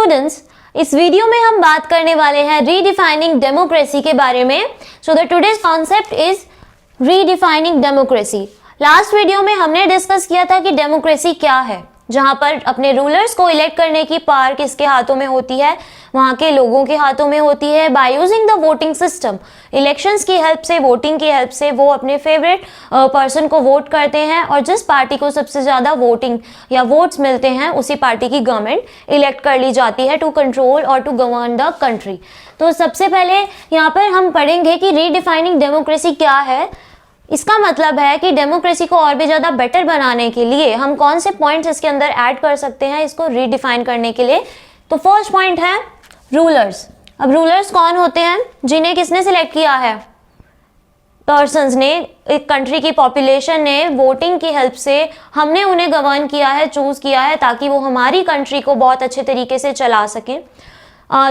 Students, इस video में हम बात करने वाले हैं रीडिफाइनिंग डेमोक्रेसी के बारे में। So the today's concept is redefining democracy. Last video में हमने डिस्कस किया था कि डेमोक्रेसी क्या है, जहां पर अपने रूलर्स को इलेक्ट करने की पावर किसके हाथों में होती है, वहां के लोगों के हाथों में होती है। By using the voting system, elections की हेल्प से, वोटिंग की हेल्प से वो अपने फेवरेट पर्सन को वोट करते हैं और जिस पार्टी को सबसे ज्यादा वोटिंग या वोट्स मिलते हैं उसी पार्टी की गवर्नमेंट इलेक्ट कर ली जाती है टू कंट्रोल और टू गवर्न द कंट्री। तो सबसे पहले यहाँ पर हम पढ़ेंगे कि रीडिफाइनिंग डेमोक्रेसी क्या है। इसका मतलब है कि डेमोक्रेसी को और भी ज़्यादा बेटर बनाने के लिए हम कौन से पॉइंट्स इसके अंदर ऐड कर सकते हैं इसको रीडिफाइन करने के लिए। तो फर्स्ट पॉइंट है रूलर्स। अब रूलर्स कौन होते हैं, जिन्हें किसने सिलेक्ट किया है, पर्सन्स ने, एक कंट्री की पॉपुलेशन ने वोटिंग की हेल्प से हमने उन्हें गवर्न किया है, चूज किया है, ताकि वो हमारी कंट्री को बहुत अच्छे तरीके से चला सकें।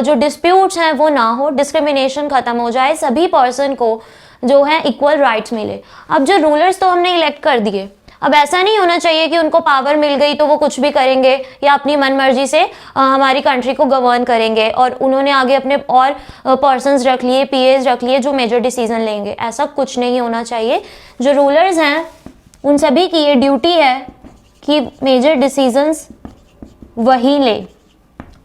जो डिस्प्यूट्स हैं वो ना हो, डिस्क्रिमिनेशन खत्म हो जाए, सभी पर्सन को जो है इक्वल राइट्स मिले। अब जो रूलर्स तो हमने इलेक्ट कर दिए, अब ऐसा नहीं होना चाहिए कि उनको पावर मिल गई तो वो कुछ भी करेंगे या अपनी मनमर्जी से हमारी कंट्री को गवर्न करेंगे और उन्होंने आगे अपने और पर्सन्स रख लिए, पीएस रख लिए जो मेजर डिसीजन लेंगे। ऐसा कुछ नहीं होना चाहिए। जो रूलर्स हैं उन सभी की ये ड्यूटी है कि मेजर डिसीजंस वही ले।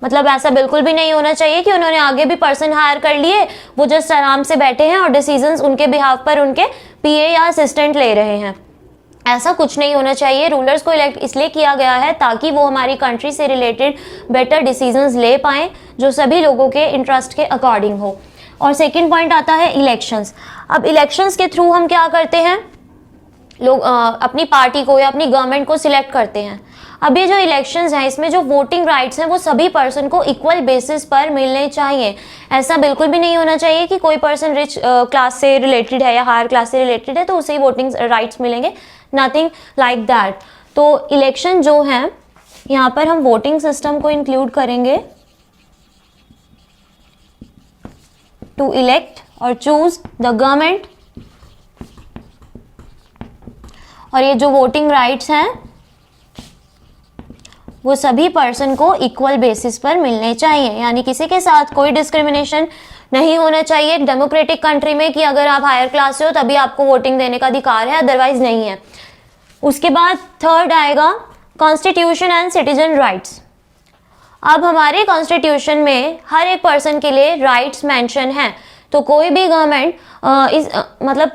मतलब ऐसा बिल्कुल भी नहीं होना चाहिए कि उन्होंने आगे भी पर्सन हायर कर लिए, वो जस्ट आराम से बैठे हैं और डिसीजंस उनके बिहाफ पर उनके पीए या असिस्टेंट ले रहे हैं। ऐसा कुछ नहीं होना चाहिए। रूलर्स को इलेक्ट इसलिए किया गया है ताकि वो हमारी कंट्री से रिलेटेड बेटर डिसीजंस ले पाएं जो सभी लोगों के इंटरेस्ट के अकॉर्डिंग हो। और सेकेंड पॉइंट आता है इलेक्शंस। अब इलेक्शंस के थ्रू हम क्या करते हैं, लोग अपनी पार्टी को या अपनी गवर्नमेंट को सिलेक्ट करते हैं। अब ये जो इलेक्शंस हैं इसमें जो वोटिंग राइट्स हैं वो सभी पर्सन को इक्वल बेसिस पर मिलने चाहिए। ऐसा बिल्कुल भी नहीं होना चाहिए कि कोई पर्सन रिच क्लास से रिलेटेड है या हायर क्लास से रिलेटेड है तो उसे ही वोटिंग राइट्स मिलेंगे, नथिंग लाइक दैट। तो इलेक्शन जो है यहाँ पर हम वोटिंग सिस्टम को इंक्लूड करेंगे टू इलेक्ट और चूज द गवर्नमेंट। और ये जो वोटिंग राइट्स हैं वो सभी पर्सन को इक्वल बेसिस पर मिलने चाहिए, यानी किसी के साथ कोई डिस्क्रिमिनेशन नहीं होना चाहिए एक डेमोक्रेटिक कंट्री में कि अगर आप हायर क्लास से हो तभी आपको वोटिंग देने का अधिकार है, अदरवाइज नहीं है। उसके बाद थर्ड आएगा कॉन्स्टिट्यूशन एंड सिटीजन राइट्स। अब हमारे कॉन्स्टिट्यूशन में हर एक पर्सन के लिए राइट्स मेंशन हैं। तो कोई भी गवर्नमेंट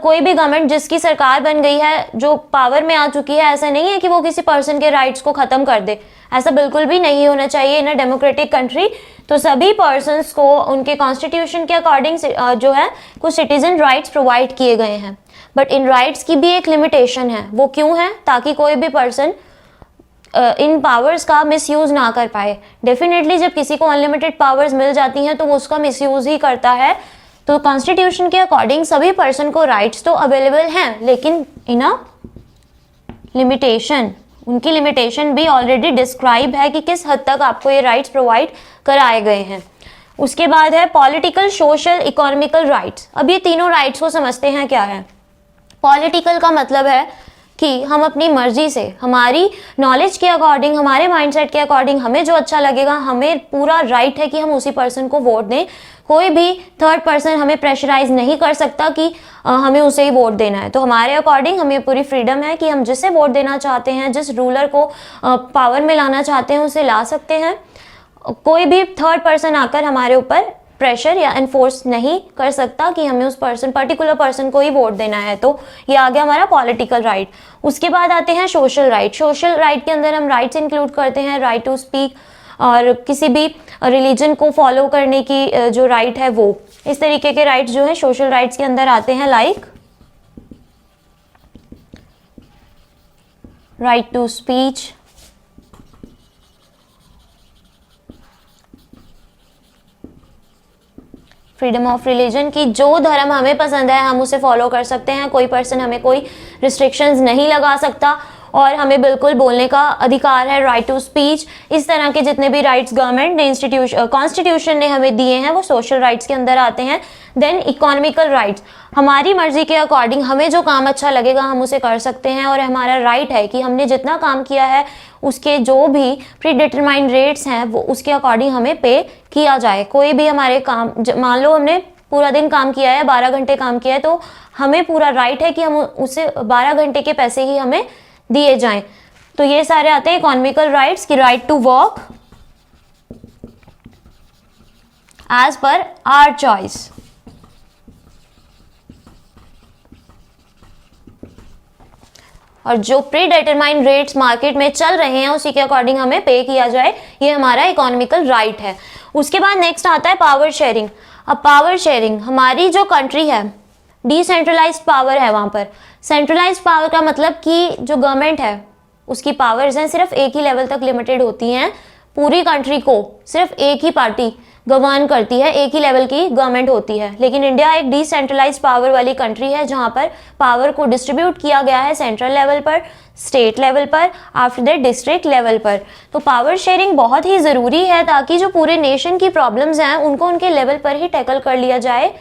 कोई भी गवर्नमेंट जिसकी सरकार बन गई है, जो पावर में आ चुकी है, ऐसा नहीं है कि वो किसी पर्सन के राइट्स को खत्म कर दे। ऐसा बिल्कुल भी नहीं होना चाहिए इन अ डेमोक्रेटिक कंट्री। तो सभी पर्सन्स को उनके कॉन्स्टिट्यूशन के अकॉर्डिंग जो है कुछ सिटीजन राइट्स प्रोवाइड किए गए हैं। बट इन राइट्स की भी एक लिमिटेशन है। वो क्यों है? ताकि कोई भी पर्सन इन पावर्स का मिसयूज ना कर पाए। डेफिनेटली जब किसी को अनलिमिटेड पावर्स मिल जाती हैं तो वो उसका मिसयूज ही करता है। तो कॉन्स्टिट्यूशन के अकॉर्डिंग सभी पर्सन को राइट्स तो अवेलेबल हैं, लेकिन इन अ लिमिटेशन। उनकी लिमिटेशन भी ऑलरेडी डिस्क्राइब है कि किस हद तक आपको ये राइट्स प्रोवाइड कराए गए हैं। उसके बाद है पॉलिटिकल, सोशल, इकोनॉमिकल राइट्स। अब ये तीनों राइट्स को समझते हैं क्या है। पॉलिटिकल का मतलब है कि हम अपनी मर्जी से, हमारी नॉलेज के अकॉर्डिंग, हमारे माइंडसेट के अकॉर्डिंग हमें जो अच्छा लगेगा, हमें पूरा राइट है कि हम उसी पर्सन को वोट दें। कोई भी थर्ड पर्सन हमें प्रेशराइज नहीं कर सकता कि हमें उसे ही वोट देना है। तो हमारे अकॉर्डिंग हमें पूरी फ्रीडम है कि हम जिसे वोट देना चाहते हैं, जिस रूलर को पावर में लाना चाहते हैं उसे ला सकते हैं। कोई भी थर्ड पर्सन आकर हमारे ऊपर प्रेशर या एनफोर्स नहीं कर सकता कि हमें उस पर्टिकुलर पर्सन को ही वोट देना है। तो ये आ गया हमारा पॉलिटिकल राइट। उसके बाद आते हैं सोशल राइट। सोशल राइट के अंदर हम राइट्स इंक्लूड करते हैं राइट टू स्पीक और किसी भी रिलीजन को फॉलो करने की जो राइट है वो। इस तरीके के राइट्स जो है सोशल राइट्स के अंदर आते हैं, like right to speech, freedom of religion की जो धर्म हमें पसंद है हम उसे फॉलो कर सकते हैं, कोई पर्सन हमें कोई रिस्ट्रिक्शंस नहीं लगा सकता। और हमें बिल्कुल बोलने का अधिकार है, राइट टू स्पीच। इस तरह के जितने भी राइट्स गवर्नमेंट ने कॉन्स्टिट्यूशन ने हमें दिए हैं वो सोशल राइट्स के अंदर आते हैं। देन इकोनॉमिकल राइट्स, हमारी मर्जी के अकॉर्डिंग हमें जो काम अच्छा लगेगा हम उसे कर सकते हैं और हमारा राइट है कि हमने जितना काम किया है उसके जो भी प्री डिटरमाइंड रेट्स हैं वो उसके अकॉर्डिंग हमें पे किया जाए। कोई भी हमारे काम, मान लो हमने पूरा दिन काम किया है, 12 घंटे काम किया है, तो हमें पूरा राइट है कि हम उसे 12 घंटे के पैसे ही हमें दिए जाएं। तो ये सारे आते हैं इकोनॉमिकल राइट्स की, right to work as per our choice. और जो प्री डिटरमाइंड रेट्स मार्केट में चल रहे हैं उसी के अकॉर्डिंग हमें पे किया जाए, ये हमारा इकोनॉमिकल राइट है। उसके बाद नेक्स्ट आता है पावर शेयरिंग। अब पावर शेयरिंग, हमारी जो कंट्री है डिसेंट्रलाइज्ड पावर है, वहाँ पर सेंट्रलाइज्ड पावर का मतलब कि जो गवर्नमेंट है उसकी पावर्स हैं सिर्फ एक ही लेवल तक लिमिटेड होती हैं। पूरी कंट्री को सिर्फ एक ही पार्टी गवर्न करती है, एक ही लेवल की गवर्नमेंट होती है। लेकिन इंडिया एक डिसेंट्रलाइज्ड पावर वाली कंट्री है जहाँ पर पावर को डिस्ट्रीब्यूट किया गया है सेंट्रल लेवल पर, स्टेट लेवल पर, आफ्टर दैट डिस्ट्रिक्ट लेवल पर। तो पावर शेयरिंग बहुत ही ज़रूरी है ताकि जो पूरे नेशन की प्रॉब्लम्स हैं उनको उनके लेवल पर ही टैकल कर लिया जाए।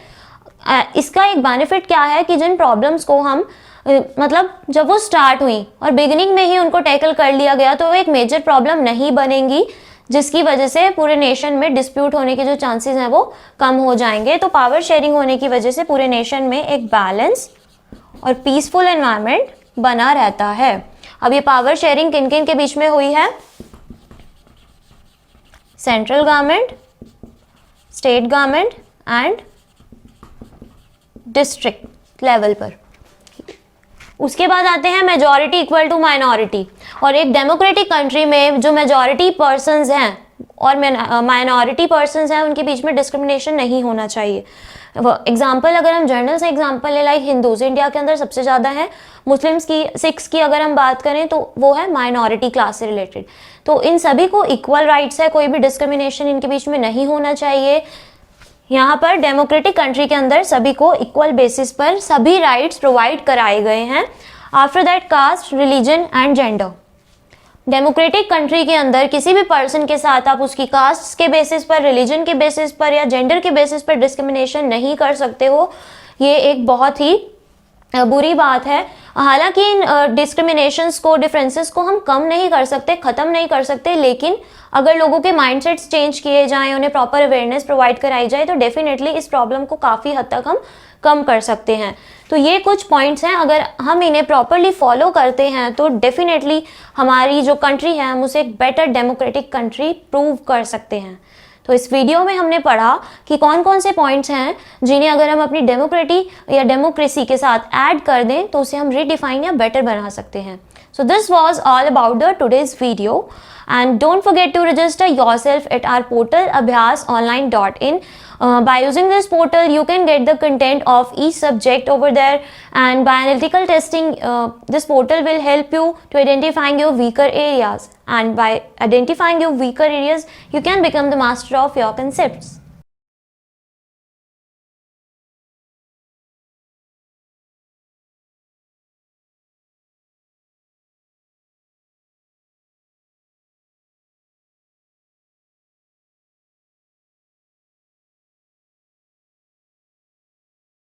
इसका एक बेनिफिट क्या है कि जिन प्रॉब्लम्स को हम मतलब जब वो स्टार्ट हुई और बिगिनिंग में ही उनको टैकल कर लिया गया तो वो एक मेजर प्रॉब्लम नहीं बनेंगी, जिसकी वजह से पूरे नेशन में डिस्प्यूट होने के जो चांसेस हैं वो कम हो जाएंगे। तो पावर शेयरिंग होने की वजह से पूरे नेशन में एक बैलेंस और पीसफुल एनवायरनमेंट बना रहता है। अब ये पावर शेयरिंग किन किन के बीच में हुई है? Central government, state government and district level पर। उसके बाद आते हैं मेजॉरिटी इक्वल टू माइनॉरिटी। और एक डेमोक्रेटिक कंट्री में जो मेजॉरिटी पर्सन्स हैं और माइनॉरिटी पर्सन्स हैं उनके बीच में डिस्क्रिमिनेशन नहीं होना चाहिए। एग्जाम्पल अगर हम जनरल से एग्जाम्पल ले, लाइक हिंदूज इंडिया के अंदर सबसे ज़्यादा हैं, मुस्लिम्स की, सिख्स की अगर हम बात करें तो वो है माइनॉरिटी क्लास से रिलेटेड। तो इन सभी को इक्वल राइट्स है, कोई भी डिस्क्रिमिनेशन इनके बीच में नहीं होना चाहिए। यहाँ पर डेमोक्रेटिक कंट्री के अंदर सभी को इक्वल बेसिस पर सभी राइट्स प्रोवाइड कराए गए हैं। After that caste, religion and gender. Democratic country के अंदर किसी भी पर्सन के साथ आप उसकी कास्ट के बेसिस पर, रिलीजन के बेसिस पर या जेंडर के बेसिस पर डिस्क्रिमिनेशन नहीं कर सकते हो। ये एक बहुत ही बुरी बात है। हालांकि इन डिस्क्रिमिनेशंस को, डिफरेंसेस को हम कम नहीं कर सकते, ख़त्म नहीं कर सकते, लेकिन अगर लोगों के माइंडसेट्स चेंज किए जाएं, उन्हें प्रॉपर अवेयरनेस प्रोवाइड कराई जाए तो डेफिनेटली इस प्रॉब्लम को काफ़ी हद तक हम कम कर सकते हैं। तो ये कुछ पॉइंट्स हैं, अगर हम इन्हें प्रॉपरली फॉलो करते हैं तो डेफिनेटली हमारी जो कंट्री है हम उसे एक बेटर डेमोक्रेटिक कंट्री प्रूव कर सकते हैं। तो इस वीडियो में हमने पढ़ा कि कौन कौन से पॉइंट्स हैं जिन्हें अगर हम अपनी डेमोक्रेसी के साथ ऐड कर दें तो उसे हम रीडिफाइन या बेटर बना सकते हैं। So this was all about the today's video, and don't forget to register yourself at our portal abhyasonline.in. By using this portal you can get the content of each subject over there, and by analytical testing this portal will help you to identifying your weaker areas, and by identifying your weaker areas you can become the master of your concepts.